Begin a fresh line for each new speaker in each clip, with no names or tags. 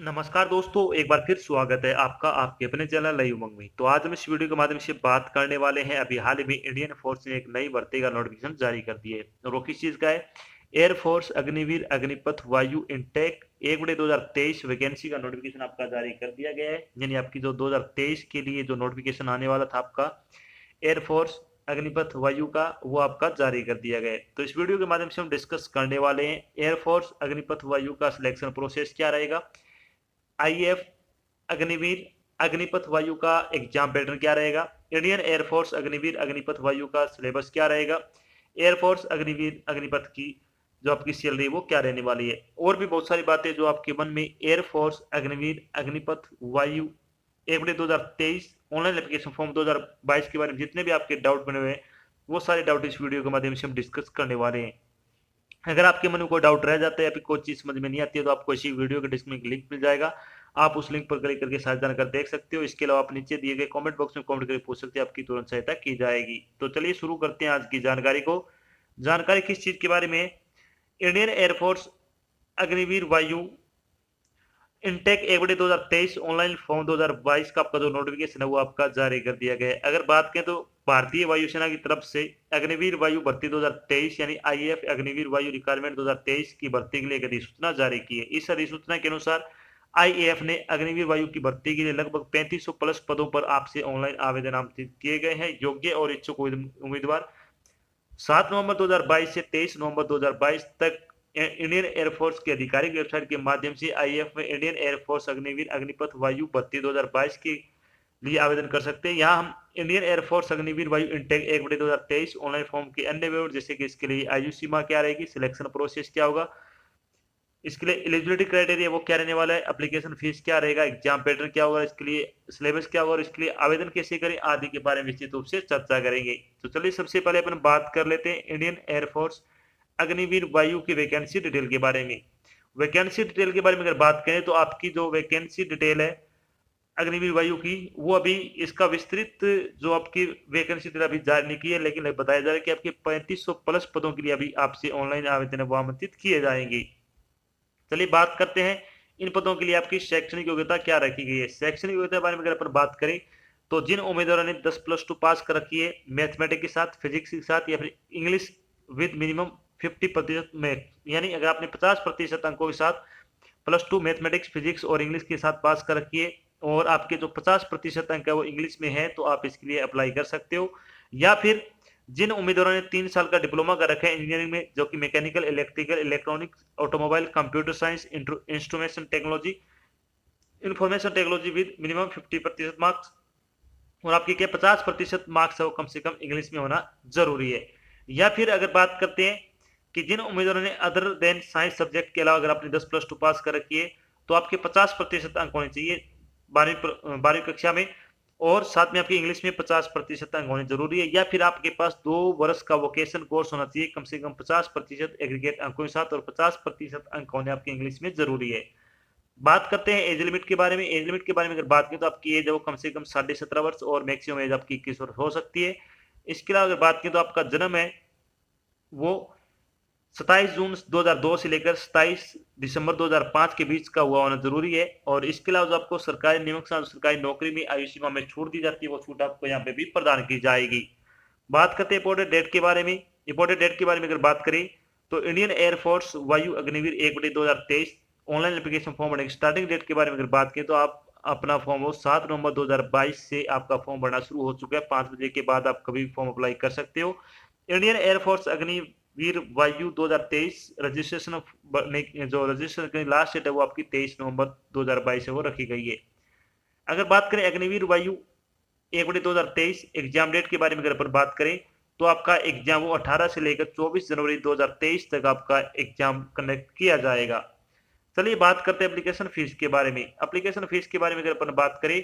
नमस्कार दोस्तों, एक बार फिर स्वागत है आपका आपके अपने चैनल नई उमंग में। तो आज हम इस वीडियो के माध्यम से बात करने वाले हैं अभी हाल ही में इंडियन फोर्स ने एक नई भर्ती का नोटिफिकेशन जारी कर दिया है और वो किस चीज़ का है। एयर फोर्स अग्निवीर अग्निपथ वायु इनटेक 1/2023 वैकेंसी का नोटिफिकेशन आपका जारी कर दिया गया है। यानी आपकी जो 2023 के लिए जो नोटिफिकेशन आने वाला था आपका एयरफोर्स अग्निपथ वायु का, वो आपका जारी कर दिया गया है। तो इस वीडियो के माध्यम से हम डिस्कस करने वाले हैं एयरफोर्स अग्निपथ वायु का सिलेक्शन प्रोसेस क्या रहेगा, आईएएफ अग्निवीर अग्निपथ वायु का एग्जाम पैटर्न क्या रहेगा, इंडियन एयरफोर्स अग्निवीर अग्निपथ वायु का सिलेबस क्या रहेगा, एयरफोर्स अग्निवीर अग्निपथ की जो आपकी सैलरी वो क्या रहने वाली है, और भी बहुत सारी बातें जो आपके मन में एयरफोर्स अग्निवीर अग्निपथ वायु 1/2023 ऑनलाइन एप्लीकेशन फॉर्म 2022 के बारे में जितने भी आपके डाउट बने हुए हैं, वो सारे डाउट इस वीडियो के माध्यम से हम डिस्कस करने वाले हैं। अगर आपके मन में कोई डाउट रह जाता है या फिर कोई चीज समझ में नहीं आती है तो आपको इसी वीडियो के डिस्क्रिप्शन में लिंक मिल जाएगा। आप उस लिंक पर क्लिक करके सारी जानकारी देख सकते हो। इसके अलावा आप नीचे दिए गए कमेंट बॉक्स में कमेंट करके पूछ सकते हैं, आपकी तुरंत सहायता की जाएगी। तो चलिए शुरू करते हैं आज की जानकारी को। जानकारी किस चीज के बारे में है, इंडियन एयरफोर्स अग्निवीर वायु इनटेक 1/2023 ऑनलाइन फॉर्म 2022 का आपका जो नोटिफिकेशन है वो आपका जारी कर दिया गया है। अगर बात करें तो भारतीय वायुसेना की तरफ से अग्निवीर वायु भर्ती 2023 यानी आईएएफ अग्निवीर वायु रिक्वायरमेंट 2023 की भर्ती के लिए एक अधिसूचना जारी की है। इस अधिसूचना के अनुसार आईएएफ ने अग्निवीर वायु की भर्ती के लिए लगभग 3500 प्लस पदों पर आपसे ऑनलाइन आवेदन आमंत्रित किए गए हैं। योग्य और इच्छुक उम्मीदवार 7 नवंबर 2022 से 23 नवंबर 2022 तक इंडियन एयरफोर्स की आधिकारिक वेबसाइट के माध्यम से आईएएफ में इंडियन एयरफोर्स अग्निवीर अग्निपथ वायु भर्ती 2022 के लिए आवेदन कर सकते हैं। यहाँ हम इंडियन एयरफोर्स अग्निवीर वायु इनटेक 1/2023 ऑनलाइन फॉर्म के अन्य विवरण जैसे कि इसके लिए आयु सीमा क्या रहेगी, सिलेक्शन प्रोसेस क्या होगा, इसके लिए एलिजिबिलिटी क्राइटेरिया वो क्या रहने वाला है, एप्लीकेशन फीस क्या रहेगा, एग्जाम पैटर्न क्या होगा, इसके लिए सिलेबस क्या होगा और इसके लिए आवेदन कैसे करें आदि के बारे में निश्चित रूप से चर्चा करेंगे। तो चलिए सबसे पहले अपन बात कर लेते हैं इंडियन एयरफोर्स अग्निवीर वायु की वैकेंसी डिटेल के बारे में। वैकेंसी डिटेल के बारे में अगर बात करें तो आपकी जो वैकेंसी डिटेल है अग्निवीर वायु की, वो अभी इसका विस्तृत जो आपकी वैकेंसी डिटेल अभी जारी नहीं की है, लेकिन बताया जा रहा है कि आपके 3500 प्लस पदों के लिए अभी आपसे ऑनलाइन आवेदन वो आमंत्रित किए जाएंगे। चलिए बात करते हैं इन पदों के लिए आपकी शैक्षणिक योग्यता क्या रखी गई है। शैक्षणिक योग्यता के बारे में अगर अपन बात करें तो जिन उम्मीदवारों ने 10+2 पास कर रखी है मैथमेटिक्स के साथ, फिजिक्स के साथ या फिर इंग्लिश विद मिनिमम 50% मैथ, यानी अगर आपने 50% अंकों के साथ +2 मैथमेटिक्स फिजिक्स और इंग्लिश के साथ पास कर रखी है और आपके जो 50% अंक है वो इंग्लिश में है, तो आप इसके लिए अप्लाई कर सकते हो। या फिर जिन उम्मीदवारों ने 3 साल का डिप्लोमा कर रखा है इंजीनियरिंग में, जो कि mechanical, electrical, electronics, automobile, computer science, instrumentation technology, information technology with minimum 50% marks, और आपके क्या 50% मार्क्स है वो कम से कम इंग्लिश में होना जरूरी है। या फिर अगर बात करते हैं कि जिन उम्मीदवारों ने अदर देन साइंस सब्जेक्ट के अलावा अगर आपने 10+2 पास कर रखी है तो आपके 50% अंक होने चाहिए 12वीं कक्षा में, और साथ में आपकी इंग्लिश में 50% अंक होने जरूरी है। या फिर आपके पास 2 वर्ष का वोकेशन कोर्स होना चाहिए कम से कम 50% एग्रीगेट अंकों के साथ, और 50% अंक होने आपके इंग्लिश में जरूरी है। बात करते हैं एज लिमिट के बारे में। एज लिमिट के बारे में अगर बात करें तो आपकी एज है वो कम से कम 17.5 वर्ष और मैक्सिमम एज आपकी 21 वर्ष हो सकती है। इसके अलावा अगर बात करें तो आपका जन्म है वो 27 जून 2002 से लेकर 27 दिसंबर 2005 के बीच का हुआ होना जरूरी है। और इसके अलावा जो आपको सरकारी नियमों के साथ सरकारी नौकरी में आयु सीमा में छूट दी जाती है वो छूट आपको यहाँ पे भी प्रदान की जाएगी। बात करते हैं इंपोर्टेंट डेट के बारे में। इंपोर्टेंट डेट के बारे में अगर बात करें तो इंडियन एयरफोर्स वायु अग्निवीर 1/2023 ऑनलाइन एप्लीकेशन फॉर्म भरने की स्टार्टिंग डेट के बारे में अगर बात करें तो आप अपना फॉर्म वो 7 नवंबर 2022 से आपका फॉर्म भरना शुरू हो चुका है। 5 बजे के बाद आप कभी भी फॉर्म अप्लाई कर सकते हो। इंडियन एयरफोर्स अग्निवीर वायु 2023 रजिस्ट्रेशन जो रजिस्ट्रेशन की लास्ट डेट है वो आपकी 23 नवंबर 2022 है वो रखी गई है। अगर बात करें अग्निवीर वायु 1/2023 एग्जाम डेट के बारे में अगर अपन बात करें तो आपका एग्जाम वो 18 से लेकर 24 जनवरी 2023 तक आपका एग्जाम कंडक्ट किया जाएगा। चलिए बात करते हैं एप्लीकेशन फीस के बारे में। एप्लीकेशन फीस के बारे में अगर अपन बात करें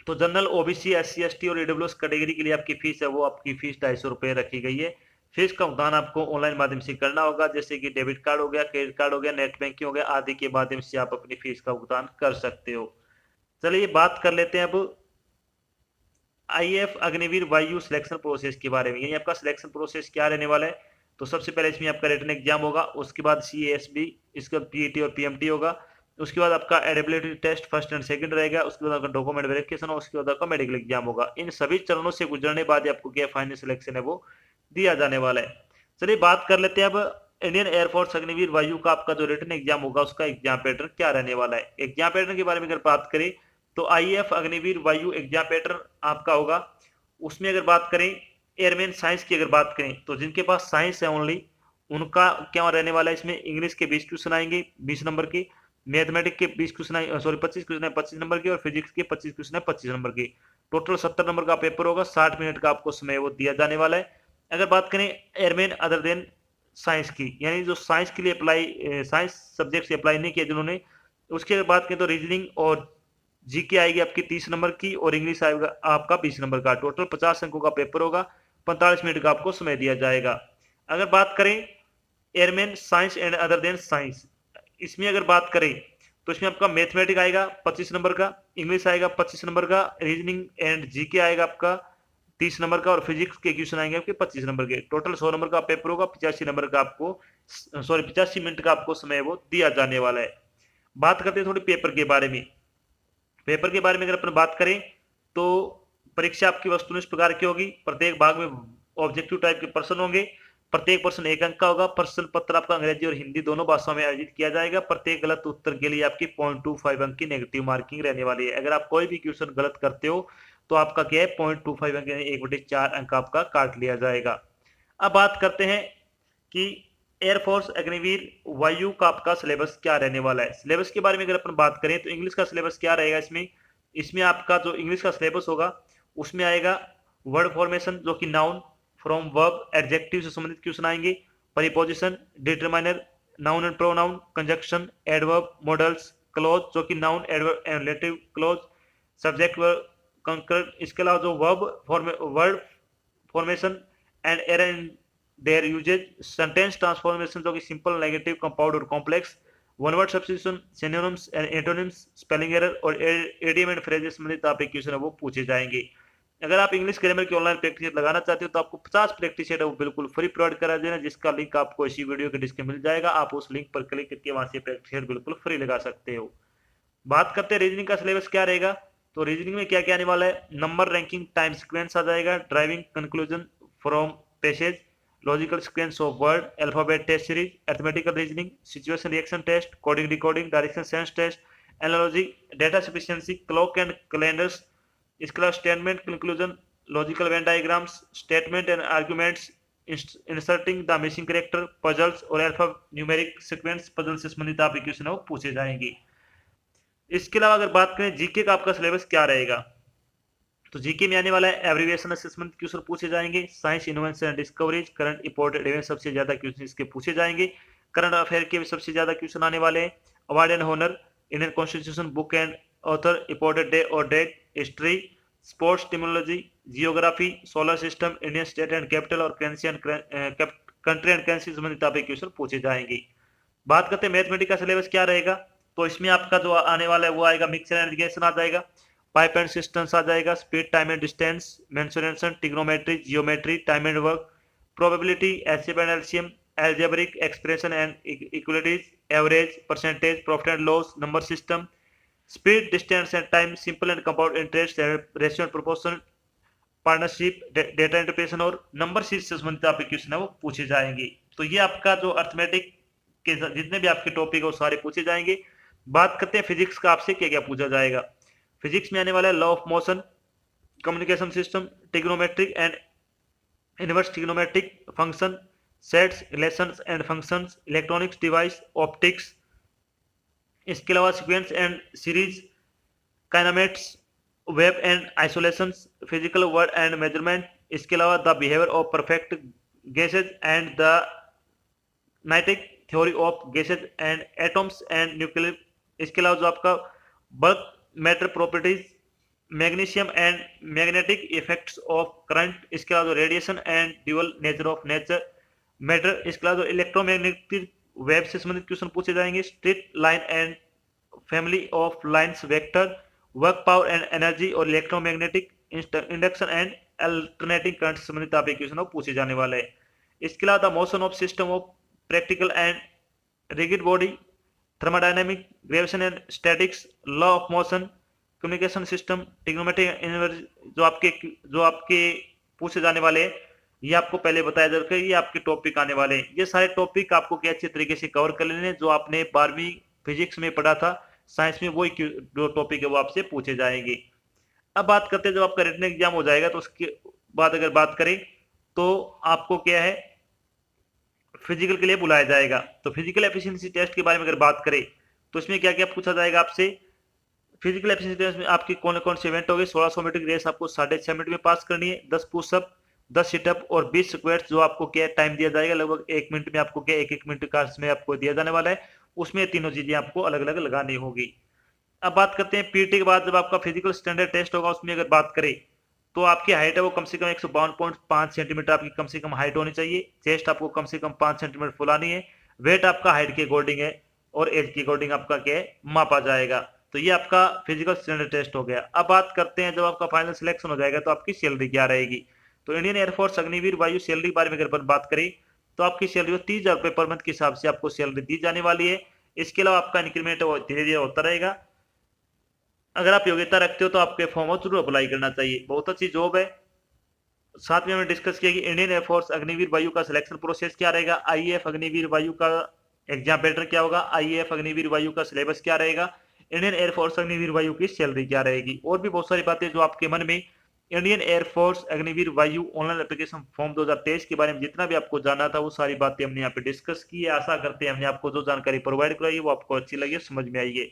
तो जनरल, ओबीसी, एससी, एसटी और ईडब्ल्यूएस कैटेगरी के लिए आपकी फीस है वो आपकी फीस 250 रुपए रखी गई है। फीस का भुगतान आपको ऑनलाइन माध्यम से करना होगा, जैसे कि डेबिट कार्ड हो गया, क्रेडिट कार्ड हो गया, नेट बैंकिंग हो गया आदि के माध्यम से आप अपनी फीस का भुगतान कर सकते हो। चलिए बात कर लेते हैं अब आईएएफ अग्निवीर वायु सिलेक्शन प्रोसेस के बारे में। यानी आपका सिलेक्शन प्रोसेस क्या रहने वाला है, तो सबसे पहले इसमें आपका रिटन एग्जाम होगा, उसके बाद सीएसबी, इसके बाद पीईटी और पीएमटी होगा। उसके बाद आपका eligibility test first and second रहेगा, उसके बाद आपका डॉक्यूमेंट वेरिफिकेशन और उसके बाद आपका मेडिकल एग्जाम होगा। इन सभी चरणों से गुजरने बाद ही आपको क्या फाइनल सिलेक्शन है वो दिया जाने वाला है। चलिए बात कर लेते हैं अब इंडियन एयरफोर्स अग्निवीर वायु का आपका जो रिटन एग्जाम होगा उसका एग्जाम पैटर्न क्या रहने वाला है। एग्जाम पैटर्न के बारे में अगर बात करें तो आईएएफ अग्निवीर वायु एग्जाम पैटर्न आपका होगा। उसमें अगर बात करें एयरमैन साइंस की अगर बात करें तो जिनके पास साइंस है ओनली उनका क्या रहने वाला है, इसमें इंग्लिश के 20 क्वेश्चन आएंगे 20 नंबर के, मैथमेटिक्स के 20 क्वेश्चन आए, सॉरी 25 क्वेश्चन है 25 नंबर के, और फिजिक्स के 25 क्वेश्चन है 25 नंबर के। टोटल 70 नंबर का पेपर होगा, 60 मिनट का आपको समय वो दिया जाने वाला है। अगर बात करें एयरमैन अदर देन साइंस की, यानी जो साइंस के लिए अप्लाई, साइंस सब्जेक्ट से अप्लाई नहीं किया जिन्होंने, उसकी अगर बात करें तो रीजनिंग और जीके आएगी आपकी 30 नंबर की और इंग्लिश आएगा आपका 20 नंबर का। टोटल 50 अंकों का पेपर होगा, 45 मिनट का आपको समय दिया जाएगा। अगर बात करें airman science and other than science, इसमें अगर बात करें तो इसमें आपका मैथमेटिक्स आएगा 25 नंबर का, इंग्लिश आएगा 25 नंबर का, रीजनिंग एंड जीके आएगा आपका 30 नंबर का, और फिजिक्स के क्वेश्चन आएंगे आपके 25 नंबर के। टोटल 100 नंबर का पेपर होगा, 85 नंबर का आपको, सॉरी 85 मिनट का आपको समय वो दिया जाने वाला है। बात करते हैं थोड़ी पेपर के बारे में। पेपर के बारे में अगर अपन बात करें तो परीक्षा आपकी वस्तुनिष्ठ प्रकार की होगी। प्रत्येक भाग में ऑब्जेक्टिव टाइप के प्रश्न होंगे, प्रत्येक प्रश्न 1 अंक का होगा। प्रश्न पत्र आपका अंग्रेजी और हिंदी दोनों भाषाओं में आयोजित किया जाएगा। प्रत्येक गलत उत्तर के लिए आपकी 0.25 अंक की नेगेटिव मार्किंग रहने वाली है। अगर आप कोई भी क्वेश्चन गलत करते हो तो आपका क्या है 0.25 अंक यानी 1/4 अंक आपका काट लिया जाएगा। अब बात करते हैं कि एयरफोर्स अग्निवीर वायु का आपका सिलेबस क्या रहने वाला है। सिलेबस के बारे में अगर अपन बात करें तो इंग्लिश का सिलेबस क्या रहेगा इसमें, इसमें आपका जो इंग्लिश का सिलेबस होगा उसमें आएगा वर्ड फॉर्मेशन जो कि नाउन, फ्रॉम, वर्ब, एडजेक्टिव से संबंधित क्वेश्चन आएंगे, preposition, determiner, noun and pronoun, conjunction, adverb, modals, clause जो कि noun, adverb and relative clause, subject verb, concord. इसके अलावा जो word formation and error in their usages, sentence transformation जो कि सिंपल, नेगेटिव, कंपाउंड और complex, one word substitution, synonyms and antonyms, spelling error और idiom and phrases संबंधित आप question है वो पूछे जाएंगे। अगर आप इंग्लिश ग्रामर की ऑनलाइन प्रैक्टिस सेट लगाना चाहते हो तो आपको 50 प्रैक्टिस सेट है वो बिल्कुल फ्री प्रोवाइड करा देना, जिसका लिंक आपको इसी वीडियो के डिस्क्रिप्शन मिल जाएगा। आप उस लिंक पर क्लिक करके वहां से प्रैक्टिस सेट बिल्कुल फ्री लगा सकते हो। बात करते हैं रीजनिंग का सिलेबस क्या रहेगा। तो रीजनिंग में क्या क्या आने वाला है, नंबर, रैंकिंग, टाइम सीक्वेंस आ जाएगा, driving, conclusion from passage, logical sequence of word, alphabet test series, arithmetical reasoning, situation reaction test, coding decoding, direction sense test, analogy, data sufficiency, clock and calendars, इसके अलावा statement, conclusion, logical venn diagrams, statement and arguments, inserting the missing character, puzzles और alpha numeric sequence puzzle से संबंधित आप question है वो पूछे जाएंगे। इसके अलावा अगर बात करें जीके का आपका सिलेबस क्या रहेगा, तो जीके में आने वाला है एब्रिविएशन असेसमेंट क्वेश्चन पूछे जाएंगे, science, innovation and discoveries, current important event सबसे ज्यादा क्वेश्चन इसके पूछे जाएंगे, करंट अफेयर के भी सबसे ज्यादा क्वेश्चन आने वाले हैं, award and honour, Indian constitution, book and author, important day और date, history, sports, technology, geography, solar system, Indian state and capital और currency and country and currency संबंधित आप क्वेश्चन पूछे जाएंगे। बात करते हैं मैथमेटिक्स का सिलेबस क्या रहेगा, तो इसमें आपका जो आने वाला है वो आएगा मिक्सर एंड इरिगेशन आ जाएगा, पाइप एंड सिस्टम्स आ जाएगा, speed, time and distance, mensuration, trigonometry, geometry, time and work, probability, HCF and LCM, algebraic expression and equalities, average, percentage, profit and loss, number system, speed, distance and time, simple and compound interest, ratio and proportion, partnership, data interpretation और number series से संबंधित आप question है वो पूछे जाएंगे। तो ये आपका जो अर्थमेटिक के जितने भी आपके टॉपिक है वो सारे पूछे जाएंगे। बात करते हैं फिजिक्स का आपसे क्या क्या पूछा जाएगा। फिजिक्स में आने वाला है law of motion, communication system, trigonometric and inverse trigonometric function, sets, relations and functions, electronics device, optics, इसके अलावा sequence and series, kinematics, waves and oscillations, physical world and measurement, इसके अलावा the behaviour of perfect gases and the kinetic theory of gases and atoms and nuclear, इसके अलावा जो आपका bulk matter properties, magnetism and magnetic effects of current, इसके अलावा जो radiation and dual nature of nature matter, इसके अलावा जो इलेक्ट्रोमैग्नेटिक वेव से संबंधित क्वेश्चन पूछे जाएंगे, straight line and family of lines vector, work power and energy और electromagnetic induction and alternating current से संबंधित आप क्वेश्चन पूछे जाने वाले हैं। इसके अलावा the motion of system of practical and rigid body, thermodynamic, gravitation and statics, law of motion, communication system, trigonometric energy, जो आपके पूछे जाने वाले हैं, ये आपको पहले बताया जा रखा है, ये आपके टॉपिक आने वाले हैं। ये सारे टॉपिक आपको क्या अच्छे तरीके से कवर कर लेने हैं, जो आपने 12वीं फिजिक्स में पढ़ा था, साइंस में वही जो टॉपिक है वो आपसे पूछे जाएंगे। अब बात करते हैं जब आपका रिटन एग्जाम हो जाएगा तो उसके बाद अगर बात करें तो आपको क्या है, फिजिकल के लिए बुलाया जाएगा। तो फिजिकल एफिशिएंसी टेस्ट के बारे में अगर बात करें तो इसमें क्या क्या पूछा जाएगा आपसे। फिजिकल एफिशिएंसी टेस्ट में आपकी कौन कौन से इवेंट होंगे। 1600 मीटर की रेस आपको 6.5 मिनट में पास करनी है। 10 पुशअप, 10 सिटअप और 20 स्क्वाट्स जो आपको क्या टाइम दिया जाएगा, लगभग 1 मिनट में आपको क्या 1 मिनट का समय आपको दिया जाने वाला है। उसमें तीनों चीजें आपको अलग अलग लगानी होगी। अब बात करते हैं पीटी के बाद जब आपका फिजिकल स्टैंडर्ड टेस्ट होगा, उसमें अगर बात करें तो आपकी हाइट है वो कम से कम 152.5 सेंटीमीटर आपकी कम से कम हाइट होनी चाहिए। चेस्ट आपको कम से कम 5 सेंटीमीटर फुलानी है। वेट आपका हाइट के अकॉर्डिंग है और एज के अकॉर्डिंग आपका क्या है मापा जाएगा। तो ये आपका फिजिकल स्टैंडर्ड टेस्ट हो गया। अब बात करते हैं जब आपका फाइनल सिलेक्शन हो जाएगा तो आपकी सैलरी क्या रहेगी। तो इंडियन एयरफोर्स अग्निवीर वायु सैलरी के बारे में अगर बात करें तो आपकी सैलरी 30,000 रुपये पर मंथ के हिसाब से आपको सैलरी दी जाने वाली है। इसके अलावा आपका इंक्रीमेंट धीरे धीरे होता रहेगा। अगर आप योग्यता रखते हो तो आपके फॉर्म जरूर अप्लाई करना चाहिए, बहुत अच्छी जॉब है। साथ में हमने डिस्कस किया कि इंडियन एयरफोर्स अग्निवीर वायु का सिलेक्शन प्रोसेस क्या रहेगा, आईएएफ अग्निवीर वायु का एग्जाम पैटर्न क्या होगा, आईएएफ अग्निवीर वायु का सिलेबस क्या रहेगा, इंडियन एयरफोर्स अग्निवीर वायु की सैलरी क्या रहेगी, और भी बहुत सारी बातें जो आपके मन में इंडियन एयरफोर्स अग्निवीर वायु ऑनलाइन एप्लीकेशन फॉर्म 2023 के बारे में जितना भी आपको जानना था वो सारी बातें हमने यहाँ पे डिस्कस की है। आशा करते हैं हमने आपको जो जानकारी प्रोवाइड कराई है वो आपको अच्छी लगी, समझ में आई है।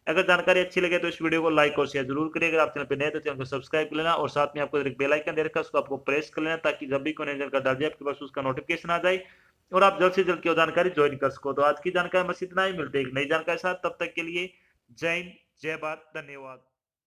अगर जानकारी अच्छी लगे तो इस वीडियो को लाइक और शेयर जरूर करिए। अगर आप चैनल पे नए तो चैनल को सब्सक्राइब कर लेना और साथ में आपको एक बेल आइकन दे रखा है, उसको आपको प्रेस कर लेना ताकि जब भी कोई नई जानकारी डाल जाए आपके पास उसका नोटिफिकेशन आ जाए और आप जल्द से जल्द की जानकारी ज्वाइन कर सको। तो आज की जानकारी बस इतना ही, मिलते हैं एक नई जानकारी के साथ, तब तक के लिए जय हिंद, जय भारत, धन्यवाद।